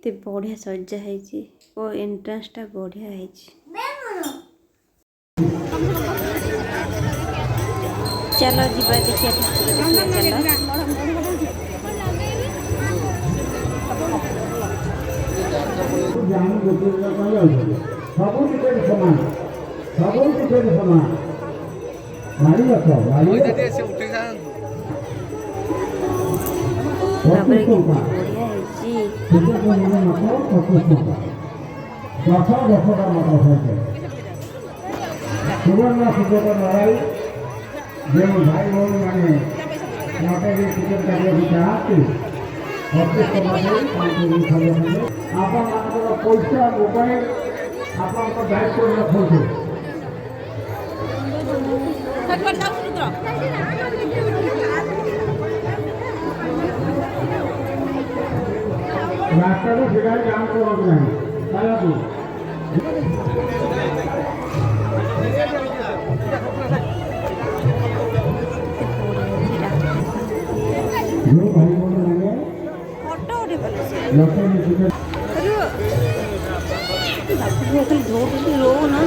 କେତେ ବଢ଼ିଆ ସଜା ହେଇଛି ଓ ଏଣ୍ଟ୍ରାନ୍ସଟା ବଢ଼ିଆ ହେଇଛି। ଚାଲ ଯିବା ଦେଖିବା ଠାକୁର ଦେଖିବା ତାପରେ କେତେ ବଢ଼ିଆ ହେଇଛି। ସୁବର୍ଣ୍ଣ ସୁଯୋଗ ଲଢ଼ାଇ ଯେଉଁ ଭାଇ ଭଉଣୀ ମାନେ ଲଟେରୀ ଟିକେଟ କାଟିବାକୁ ଚାହାନ୍ତି ଆପଣମାନଙ୍କର ପଇସା ମୋବାଇଲ ଆପଣଙ୍କ ଦାୟିତ୍ୱରେ ରଖନ୍ତୁ। ରାସ୍ତାକୁ ସେଠାରେ କାମ କରନ୍ତୁ ନାହିଁ ଖାଇବାକୁ जो भाई बोल रहे हैं फोटो उठे लटरी टिकट बापू धोटी रो ना